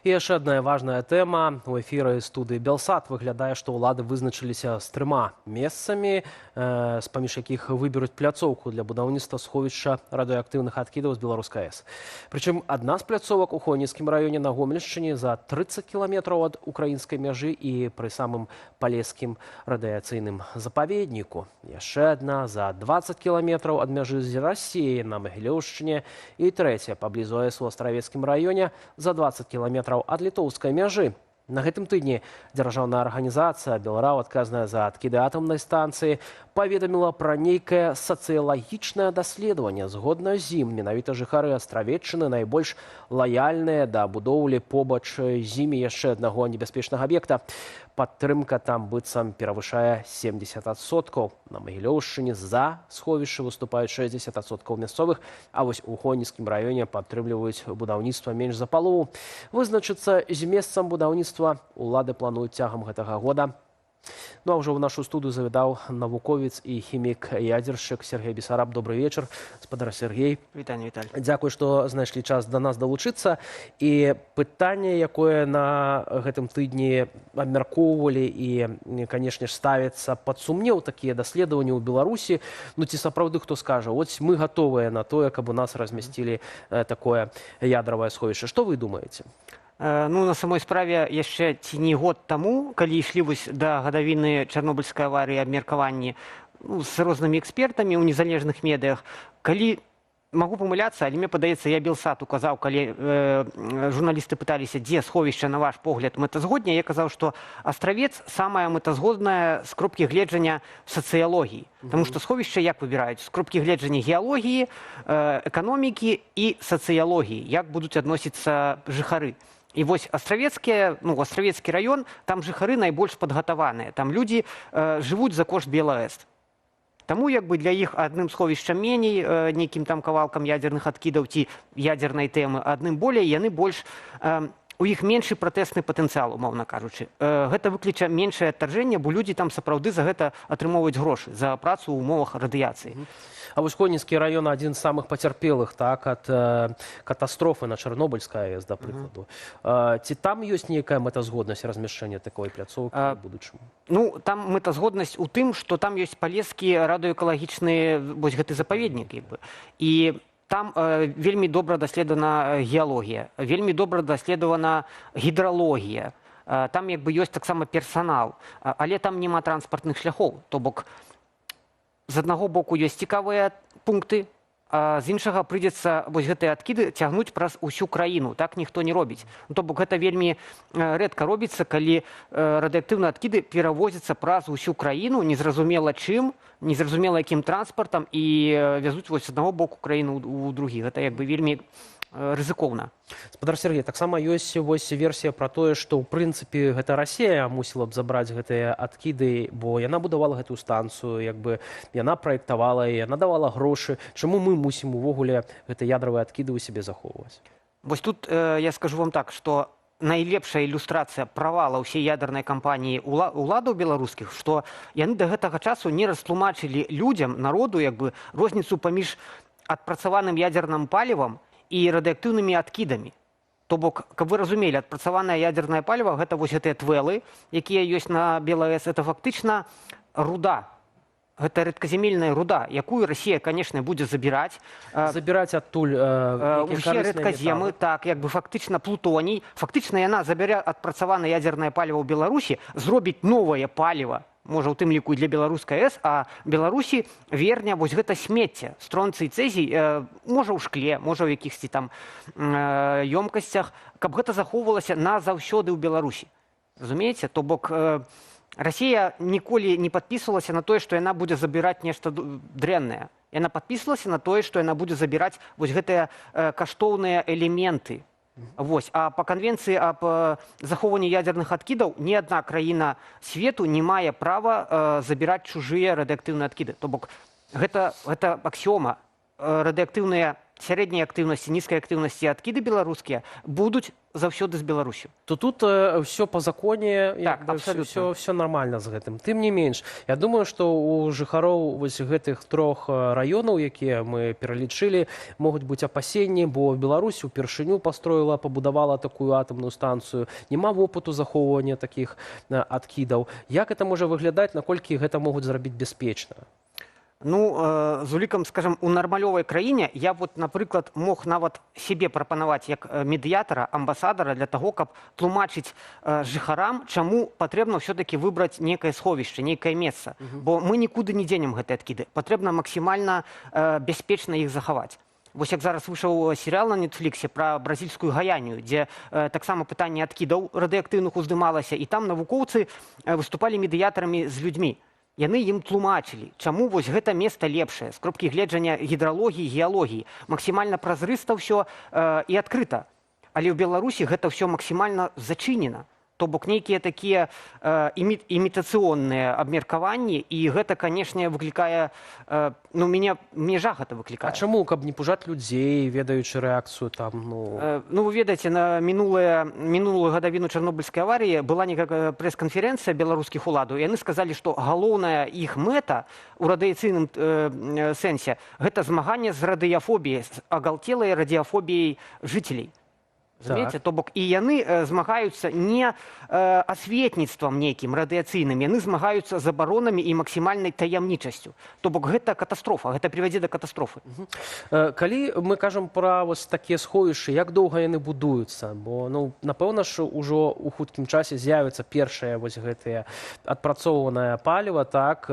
І яшчэ адна важная тэма. У эфіры студыі Белсат выглядае, што ўлады вызначыліся з 3 месцамі, з-паміж якіх выберуць пляцоўку для будаўніцтва сховішча радыеактыўных адкідаў з Беларускай АЭС. Прычым адна з пляцовак у Хойніцкім раёне на Гомельшчыне за 30 кіламетраў ад украінскай мяжы і пры самым палескім радыяцыйным запаведніку. Яшчэ адна за 20 кіламетраў ад мяжы з Расіяй на Магілёўшчыне і трэцяя паблізу АЭС у Астравецкім раёне за 20 кіламетраў ад літоўскай мяжы. На гэтым тыдні дзяржаўная арганізацыя «Белрау», адказная за адкіды атамнай станцыі, паведаміла пра нейкае сацыялагічнае даследаванне. Згодна з ім, менавіта жыхары Астравеччыны найбольш лаяльныя да будоўлі побач з імі яшчэ аднаго небяспечнага аб'екта. Падтрымка там быццам перавышае 70%. На Магілёўшчыне за сховішча выступаюць 60% мясцовых, а вось у Хойніцкім раёне падтрымліваюць будаўніцтва менш за палову. Вызначыцца з месцам будаўніцтва улады плануюць цягам гэтага года. Ну а ўжо ў нашу студыю завітаў навуковец і хімік-ядзершчык Сергей Бесараб. Добры вечар, спадар Сергей. Вітанне, Віталь. Дзякуй, што знайшлі час да нас далучыцца. І пытанне, якое на гэтым тыдні абмяркоўвалі і, канешне ж, ставіцца пад сумнеў такія даследаванні ў Беларусі. Ну ці сапраўды хто скажа, ось мы гатовыя на тое, каб у нас размясцілі такое ядравае сховішча. Што вы думаеце? Ну, на самой справе, яшчэ ці не год таму, калі ішлі да гадавіны Чарнобыльскай аварыі абмеркаванні з рознымі экспертамі ў незалежных медыях, калі магу памыляцца, але мне падаецца, я Белсат указаў, калі журналісты пыталіся, дзе сховішча, на ваш погляд, мэтазгодня, я казаў, што Астравец самая мэтазгодная з кропкі гледжання сацыялогіі. Таму што сховішча як выбіраюць? З кропкі гледжання геалогіі, эканомікі і сацыялогіі, як будуць адносіцца жыхары. І вось Астравецкі раён, там жыхары найбольш падгатаваныя. Там людзі жывуць за кошт БелАЭС. Таму для іх адным сховішчам меней, нейкім там кавалкам ядзерных адкідаў ці ядзернай тэмы, адным болей, яны больш... У іх меншы пратэсны патэнцыял, умоўна кажучы. Гэта выкліча меншае адтаржэнне, бо людзі там сапраўды за гэта атрымоўваюць грошы, за працу ў умовах радыяцыі. А вось Хойніцкі раён адзін з самых пацярпелых ад катастрофы на Чарнобыльскай АЭС, да прыкладу. Ці там ёсць нейкая мэтазгоднасць размяшчэння такой пляцоўкі ў будучым? Ну, там мэтазгоднасць у тым, што там ёсць палескі радыёэкалагічны гэты запаведнік. І там вельмі добра даследавана геалогія, вельмі добра даследавана гідралогія. Там ёсць таксама персанал, але там няма транспартных шляхоў. То бок, з аднаго боку ёсць цікавыя пункты, а з іншага прыйдзецца гэтыя адкіды цягнуць праз усю краіну. Так ніхто не робіць. То бок, гэта вельмі рэдка робіцца, калі радыеактыўныя адкіды перавозяцца праз усю краіну, незразумела чым, незразумела якім транспартам, і вязуць з аднаго боку краіну ў другі. Гэта вельмі рызыкоўна. Спадар Сергей, таксама ёсць версія пра тое, што ў прынцыпе гэта Расія мусіла б забраць гэтыя адкіды, бо яна будавала гэтую станцыю, яна праектавала і яна давала грошы. Чаму мы мусім увогуле гэтыя ядравыя адкіды ў сябе захоўваць? Вось тут я скажу вам так, што найлепшая ілюстрацыя правала ўсей ядернай кампаніі уладаў беларускіх, што яны да гэтага часу не растлумачылі людзям, народу, розніцу паміж адпрацаваным ядзерным палівам і радыеактыўнымі адкідамі. То бок, каб вы разумелі, адпрацаванае ядзернае паліва – гэта гэтыя твэлы, якія ёсць на БелАЭС, это фактычна руда. Гэта рэдказямельная руда, якую Расія, канешне, будзе забіраць. Забіраць адтуль усе рэдказемы, так, фактычна плутоній. Фактычна яна забярэ адпрацаванае ядзернае паліва ў Беларусі, зробіць новае паліва, можа, у тым ліку і для беларускай АЭС, а Беларусі верне гэта смецце, стронцый, цэзій, можа ў шкле, можа ў якіхсьці там ёмкасцях, каб гэта захоўвалася назаўсёды ў Беларусі. Разумееце? То бок, Расія ніколі не падпісвалася на тое, што яна будзе забіраць нешта дрэннае. Яна падпісвалася на тое, што яна будзе забіраць гэтыя каштоўныя элементы. А па канвенцыі аб захоўванні ядзерных адкідаў ні адна краіна свету не мае права забіраць чужыя радыеактыўныя адкіды. То бок, гэта аксіома. Радыеактыўныя сярэдняй актыўнасці, нізкай актыўнасці адкіды беларускія будуць заўсёды з Беларусю. То тут все по законе, Так, абсолютно. все нормально з гэтым. Тым не менш, я думаю, што у жыхароў вось гэтых 3 раёнаў, якія мы пералічылі, могуць быць апасенні, бо Беларусь упершыню пастроіла, пабудавала такую атамную станцыю, няма вопыту захоўвання такіх адкідаў. Як гэта можа выглядаць, наколькі гэта могуць зрабіць бяспечна? Ну, з улікам, скажем, у нармалёвай краіне я вот, напрыклад, мог нават себе прапанаваць як медыятара, амбасадара для таго, каб тлумачыць жыхарам, чаму патрэбна ўсё-таки выбраць некае сховішча, нейкае месца. Бо мы нікуды не дзенем гэтыя адкіды. Патрэбна максімальна бяспечна іх захаваць. Вось як зараз выйшаў серыял на Нетфліксе пра бразільскую гаянію, дзе таксама пытанне адкідаў радыеактыўных уздымалася, і там навукоўцы выступалі медыятарамі з людзьмі. Яны ім тлумачылі, чаму вось гэта месца лепшае, з кропкі гледжання гідралогіі, геалогіі. Максімальна празрыста ўсё і адкрыта. Але ў Беларусі гэта ўсё максімальна зачынена. То бок нейкія такія імітацыённыя абмеркаванні, і гэта, канешне, выклікае, ну, мне жах гэта выклікае. А чаму, каб не пужаць людзей, ведаючы рэакцыю там, Ну, вы ведаеце, на мінулую гадавіну Чарнобыльскай аварыі была некая прэс-канферэнцыя беларускіх уладаў, і яны сказалі, што галоўная іх мэта ў радыяцыйным сэнсе гэта змаганне з радыяфобіяй, з агалтелай радыяфобіяй жыцелей. Разумееце? То бок і яны змагаюцца не асветніцтвам нейкім радыяцыйным, яны змагаюцца забаронамі і максімальнай таямнічасцю. То бок гэта катастрофа, гэта прывядзе да катастрофы. Калі мы кажам пра вось такія сховішчы, як доўга яны будуюцца? Бо, ну, напэўна ж, ужо ў хуткім часе з'явіцца першае вось гэтае адпрацоўванае паліва, так?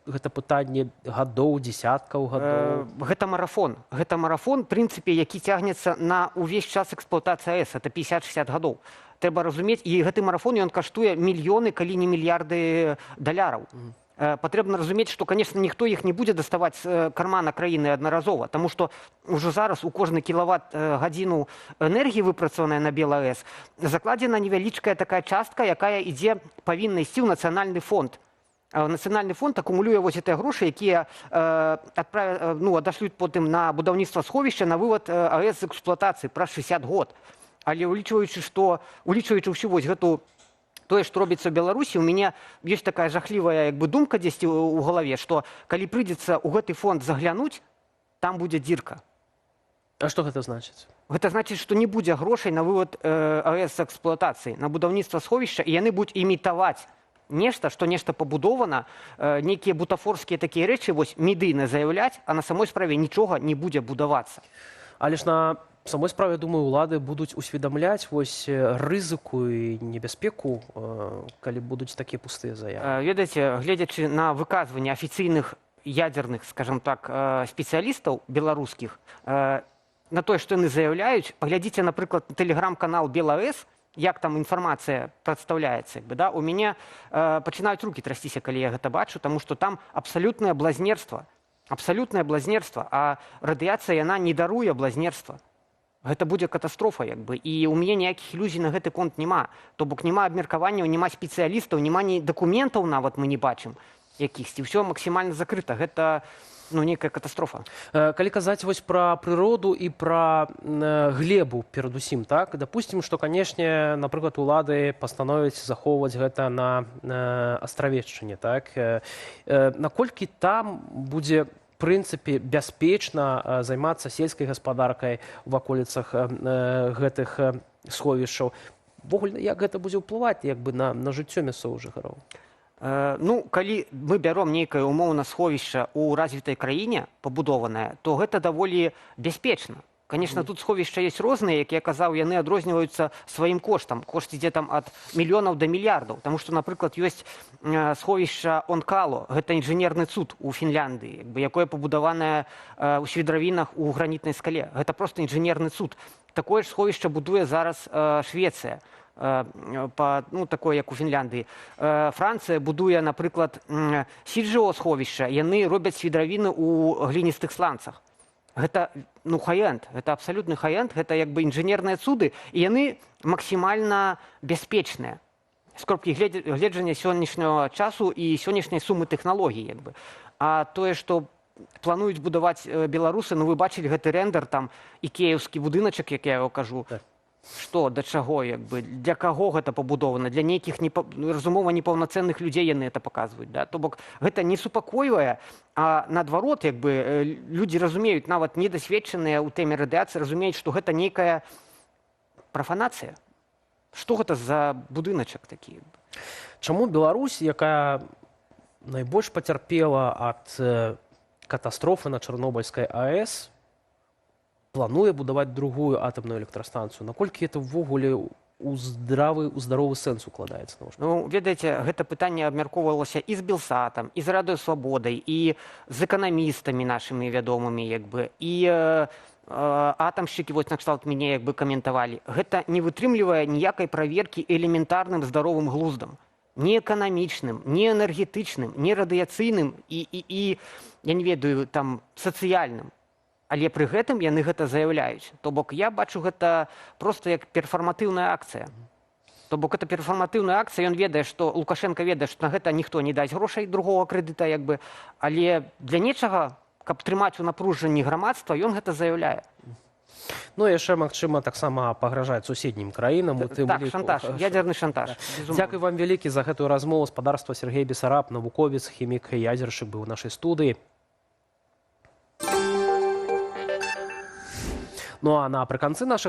Гэта пытанне гадоў, дзесяткаў гадоў. Гэта марафон. Гэта марафон, в прынцыпе, які цягнецца на ўвесь час эксплуатацыі АЭС. Это 50-60 гадоў. Трэба разумець, і гэты марафон, ён каштуе мільёны, калі не мільярды даляраў. Патрэбна разумець, што, канешне, ніхто іх не будзе даставаць з кармана краіны аднаразова, таму што ўжо зараз у кожны кілават-гадзіну энергіі, выпрацаваная на БелАЭС, закладзена невялічкая такая частка, якая павінна ісці ў нацыянальны фонд. Нацыянальны фонд акумулюе вось гэтыя грошы, якія адашлюць потым на будаўніцтва сховішча, на вывад АЭС з эксплуатацыі праз 60 год. Але улічваючы ўсю вось гэту тое, што робіцца ў Беларусі, у мяне ёсць такая жахлівая думка дзесьці ў галаве, што калі прыйдзецца ў гэты фонд заглянуць, там будзе дзірка. А што гэта значыць? Гэта значыць, што не будзе грошай на вывад АЭС з эксплуатацыі, на будаўніцтва сховішча, і яны будуць імітаваць нешта, што нешта пабудована, нейкія бутафорскія такія рэчы вось медыйна заяўляць, а на самой справе нічога не будзе будавацца. Але ж на самой справе, думаю, улады будуць усведамляць вось рызыку і небяспеку, калі будуць такія пустыя заявы. Ведаеце, гледзячы на выказванні афіцыйных ядзерных, скажам так, спецыялістаў беларускіх, на тое, што яны заяўляюць, паглядзіце, напрыклад, тэлеграм-канал БелАЭС, як там інфармацыя прадстаўляецца. У мяне пачынаюць рукі трасціся, калі я гэта бачу, таму што там абсалютнае блазнерства. Абсалютнае блазнерства, а радыяцыя, яна не даруе блазнерства. Гэта будзе катастрофа, і ў мяне ніякіх ілюзій на гэты конт няма. То бок няма абмеркаванняў, няма спецыялістаў, няма ні дакументаў нават мы не бачым якіхсьці. Ўсё максімальна закрыта. Гэта нейкая катастрофа. Калі казаць вось пра прыроду і пра глебу перадусім, так? Дапусцім, што, канешне, напрыклад, улады пастановяць захоўваць гэта на астравешчыне, так? Наколькі там будзе, в прынцыпе, бяспечна займацца сельскай гаспадаркай у ваколіцах гэтых сховішчаў? Увогуле, як гэта будзе ўплываць на жыццё мясцовых жыхароў? Ну, калі мы бяром нейкае умоўна сховішча ў развітай краіне пабудованае, то гэта даволі бяспечна. Конечно, тут сховішча ёсць розныя, як я казаў, яны адрозніваюцца сваім коштам. Кошт ідзе там ад мільёнаў да мільярдаў. Таму што, напрыклад, ёсць сховішча Онкало, гэта інжынерны цуд у Фінляндыі, якое пабудаванае ў свідравінах у гранітнай скале. Гэта проста інжынерны цуд. Такое ж сховішча будуе зараз Швецыя. Такое, як у Фінляндыі. Францыя будуе, напрыклад, Сіджыо сховішча, яны робяць свідравіны ў гліністых сланцах. Гэта хай-энд, гэта абсалютны хай-энд, гэта інжынерныя цуды, і яны максімальна бяспечныя. З кропкі гледжання сённяшняга часу і сённяшняй сумы тэхналогій. А тое, што плануюць будаваць беларусы, ну вы бачылі гэты рэндэр, там ікеевскі будыначак, як я его кажу. Так. Што, да чаго, як бы, для каго гэта пабудована, для нейкіх разумова непаўнацэнных людзей яны это паказваюць, да? То бок гэта не супакойвае, а наадварот, як бы, людзі разумеюць, нават недасведчаныя ў тэме радыяцыі, разумеюць, што гэта нейкая прафанацыя. Што гэта за будыначак такі? Чаму Беларусь, якая найбольш пацярпела ад катастрофы на Чарнобыльскай АЭС, плануе будаваць другую атамную электрастанцыю? Наколькі это ўвогуле у здаровы сэнс укладаецца? Ну, ведаеце, гэта пытанне абмяркоўвалася і з Белсатам, і з Радыёсвабодай, і з эканамістамі нашымі вядомымі, як бы, і атамшчыкі, вось накшталт мяне, як бы, каментавалі. Гэта не вытрымлівае ніякай праверкі элементарным здаровым глуздам. Ні эканамічным, ні энергетычным, ні радыяцыйным і я не ведаю, там, сацыяльным. Але пры гэтым яны гэта заяўляюць. То бок я бачу гэта проста як перфарматыўная акцыя. То бок это перфарматыўная акцыя, ён ведае, што Лукашенко ведае, што на гэта ніхто не дасць грошай другога крэдыта, як бы, але для нечага, каб трымаць у напружанні грамадства, ён гэта заяўляе. Ну, яшчэ, магчыма, таксама пагражаць суседнім краінам. Так, шантаж, ядзерны шантаж. Дзякуй вам вялікі за гэтую размову. Спадарства Сергей Бесараб, навуковец, хімік, ядзершчык быў у нашай студыі. Ну а напрыканцы нашых